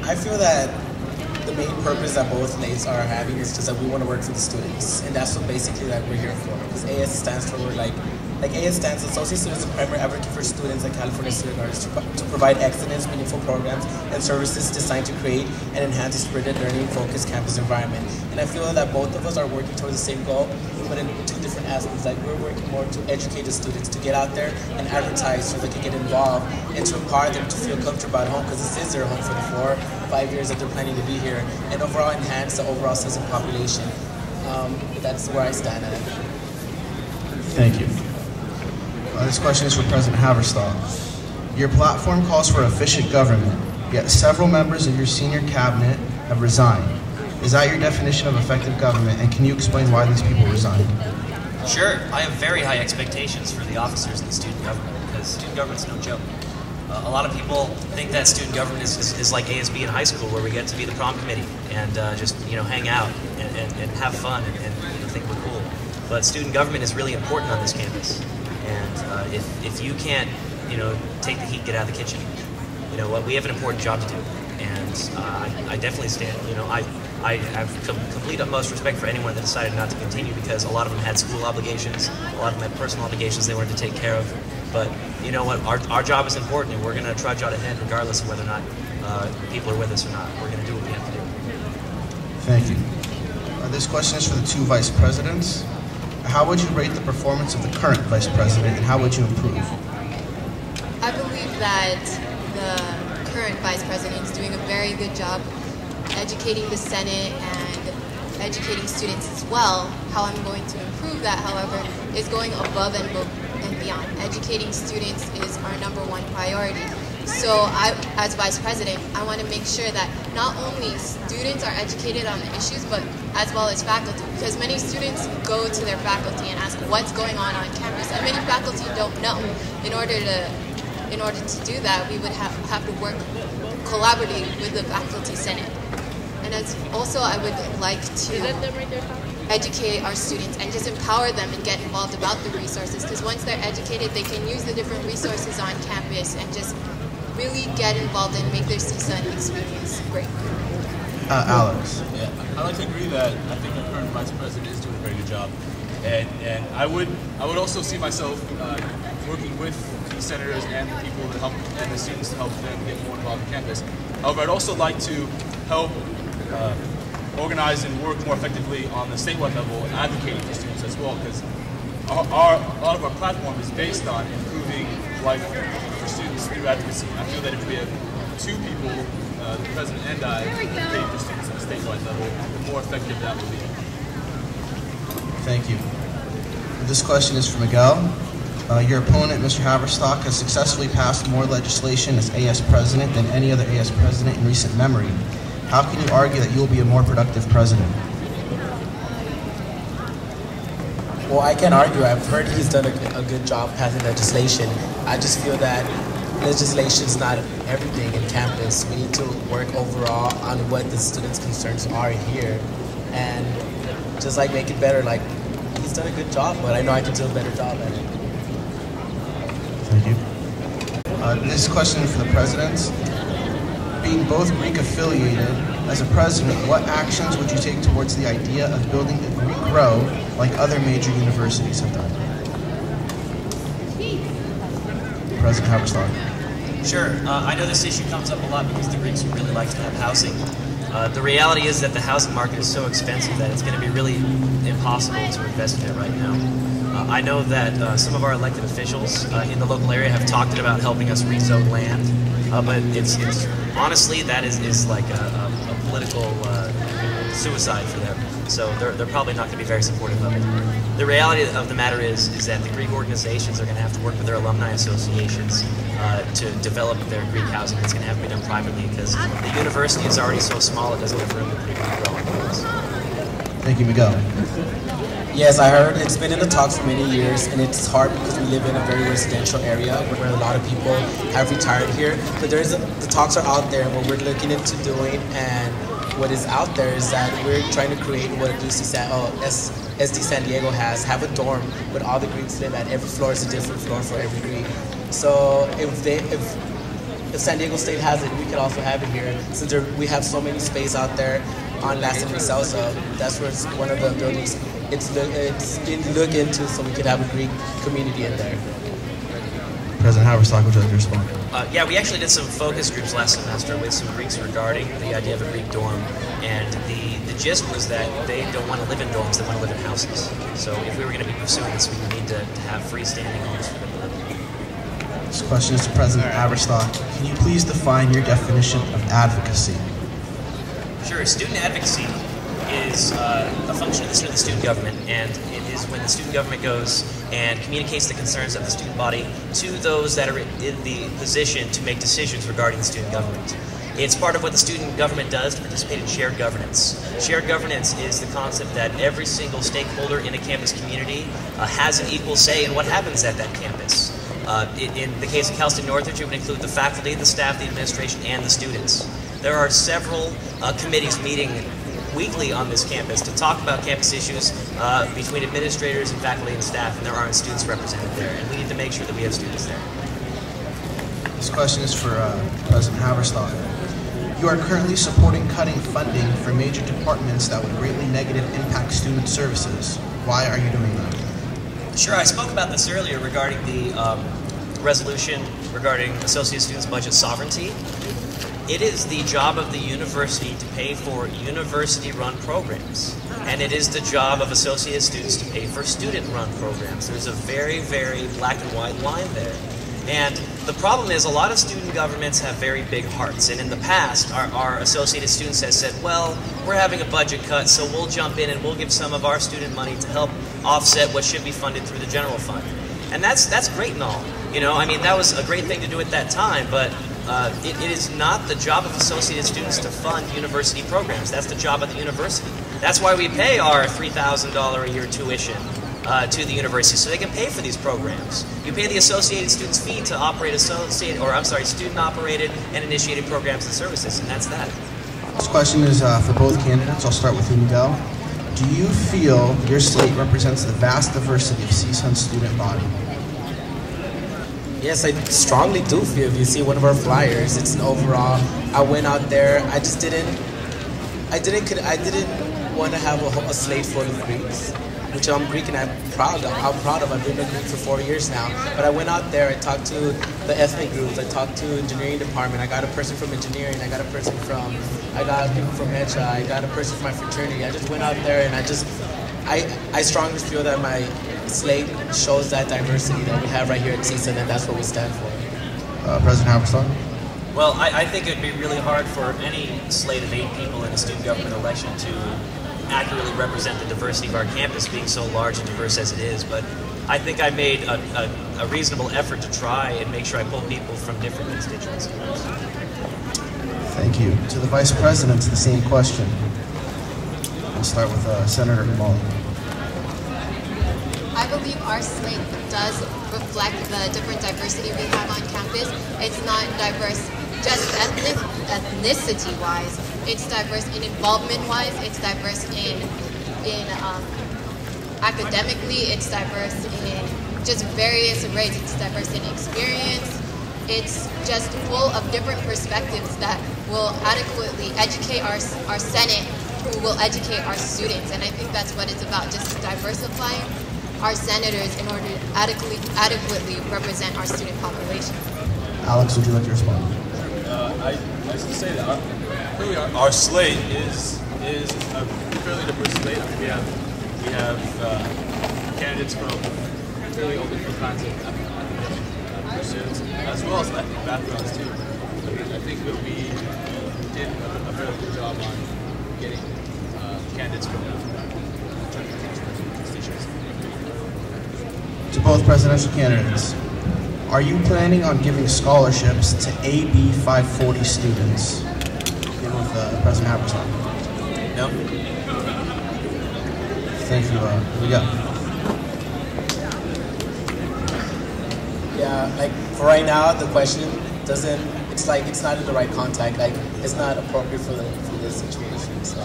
I feel that the main purpose that both NATEs are having is just that we want to work for the students, and that's what basically that we're here for. Because AS stands for AS stands Associate Students and Primary Advocate for Students at California Student Artists to provide excellence, meaningful programs, and services designed to create and enhance a spirited learning-focused campus environment. And I feel that both of us are working towards the same goal, but in two different aspects. Like we're working more to educate the students to get out there and advertise so they can get involved and to empower them to feel comfortable at home because this is their home for the 4-5 years that they're planning to be here, and overall enhance the overall sense of population. That's where I stand at. Thank you. This question is for President Haverstock. Your platform calls for efficient government, yet several members of your senior cabinet have resigned. Is that your definition of effective government, and can you explain why these people resigned? Sure. I have very high expectations for the officers in the student government, because student government's no joke. A lot of people think that student government is like ASB in high school, where we get to be the prom committee and just hang out and have fun and think we're cool. But student government is really important on this campus. And if you can't, take the heat, get out of the kitchen. You know what? We have an important job to do, and I definitely stand. I have complete utmost respect for anyone that decided not to continue, because a lot of them had school obligations, a lot of them had personal obligations they wanted to take care of. But you know what? Our job is important, and we're going to trudge on ahead regardless of whether or not people are with us or not. We're going to do what we have to do. Thank you. This question is for the two vice presidents. How would you rate the performance of the current vice president, and how would you improve? I believe that the current vice president is doing a very good job educating the Senate and educating students as well. How I'm going to improve that, however, is going above and beyond. Educating students is our #1 priority. So as vice president, I want to make sure that not only students are educated on the issues, but as well as faculty, because many students go to their faculty and ask what's going on campus, and many faculty don't know. In order to do that, we would have to work collaboratively with the faculty senate. And also I would like to educate our students and just empower them and get involved about the resources, because once they're educated, they can use the different resources on campus and just really get involved and make their CSUN experience great. Alex. Yeah, I like to agree that I think our current vice president is doing a very good job, and I would also see myself working with the senators and the people that help and the students to help them get more involved on campus. However, I'd also like to help organize and work more effectively on the statewide level, advocating for students as well, because a lot of our platform is based on improving life for students through advocacy. I feel that if we have two people, the president and I, advocating for students at the statewide level, the more effective that will be. Thank you. This question is for Miguel. Your opponent, Mr. Haverstock, has successfully passed more legislation as AS president than any other AS president in recent memory. How can you argue that you will be a more productive president? Well, I can't argue. I've heard he's done a good job passing legislation. I just feel that legislation is not everything in campus. We need to work overall on what the students' concerns are here, and just make it better. He's done a good job, but I know I can do a better job at it. Thank you. This question is for the presidents. Being both Greek affiliated, as a president, what actions would you take towards the idea of building a Greek row like other major universities have done? President Haverstock. Sure. I know this issue comes up a lot because the Greeks would really like to have housing. The reality is that the housing market is so expensive that it's going to be really impossible to invest in it right now. I know that some of our elected officials in the local area have talked about helping us rezone land, but it's honestly, that is like a political suicide for them. So they're probably not going to be very supportive of it. The reality of the matter is that the Greek organizations are going to have to work with their alumni associations to develop their Greek housing. It's going to have to be done privately because the university is already so small it doesn't have room to put a Greek row on campus. Thank you, Miguel. Yes, I heard it's been in the talks for many years, and it's hard because we live in a very residential area where a lot of people have retired here. But the talks are out there, and what we're looking into doing, and what is out there is that we're trying to create what SD San Diego has, have a dorm with all the Greeks live at. Every floor is a different floor for every Greek. So if if San Diego State has it, we could also have it here. Since we have so many space out there on Lassen and Salsa, that's where it's one of the buildings it's being looked into, so we could have a Greek community in there. President Haverstock, would you like to respond? Yeah, we actually did some focus groups last semester with some Greeks regarding the idea of a Greek dorm, and the gist was that they don't want to live in dorms, they want to live in houses. So if we were going to be pursuing this, we would need to have freestanding homes for them to live in. This question is to President Haverstock. Can you please define your definition of advocacy? Sure. Student advocacy is a function of the student government, and it is when the student government goes and communicates the concerns of the student body to those that are in the position to make decisions regarding the student government. It's part of what the student government does to participate in shared governance. Shared governance is the concept that every single stakeholder in a campus community has an equal say in what happens at that campus. In the case of Cal State Northridge, it would include the faculty, the staff, the administration, and the students. There are several committees meeting weekly on this campus to talk about campus issues between administrators and faculty and staff, and there aren't students represented there, and we need to make sure that we have students there. This question is for President Haverstock. You are currently supporting cutting funding for major departments that would greatly negatively impact student services. Why are you doing that? Sure, I spoke about this earlier regarding the resolution regarding associate students' budget sovereignty. It is the job of the university to pay for university-run programs, and it is the job of associate students to pay for student-run programs. There's a very, very black and white line there. And the problem is a lot of student governments have very big hearts, and in the past our associated students have said, well, we're having a budget cut, so we'll jump in and we'll give some of our student money to help offset what should be funded through the general fund. And that's great and all. You know, I mean, that was a great thing to do at that time, but it is not the job of associated students to fund university programs. That's the job of the university. That's why we pay our $3,000 a year tuition to the university, so they can pay for these programs. You pay the associated students' fee to operate student-operated and initiated programs and services, and that's that. This question is for both candidates. I'll start with you, Miguel. Do you feel your slate represents the vast diversity of CSUN's student body? Yes, I strongly do feel. If you see one of our flyers, it's an overall. I went out there. I didn't want to have a slate full of Greeks, which I'm Greek and I'm proud of. I've been a Greek for 4 years now. But I went out there. I talked to the ethnic groups. I talked to engineering department. I got a person from engineering. I got people from MECHA. I got a person from my fraternity. I just went out there and I strongly feel that my slate shows that diversity that we have right here at CSUN, and that's what we stand for. President Haverstock? Well, I think it would be really hard for any slate of 8 people in a student government election to accurately represent the diversity of our campus, being so large and diverse as it is, but I think I made a reasonable effort to try and make sure I pull people from different constituencies. Thank you. To the Vice President, the same question. We'll start with Senator Kamali. I believe our slate does reflect the different diversity we have on campus. It's not diverse just ethnicity-wise. It's diverse in involvement-wise. It's diverse in academically. It's diverse in just various arrays. It's diverse in experience. It's just full of different perspectives that will adequately educate our Senate, who will educate our students. And I think that's what it's about, just diversifying our senators in order to adequately represent our student population. Alex, would you like to respond? I just say that our slate is a fairly diverse slate. I mean, we have candidates from fairly all different kinds of academic pursuits, as well as ethnic backgrounds too. I think that we did a fairly good job on getting candidates from constituencies. To both presidential candidates, are you planning on giving scholarships to AB 540 students? Begin with President Haverstock. No. Thank you. Miguel. Yeah, like for right now, the question doesn't. It's not in the right contact. Like it's not appropriate for this situation. So.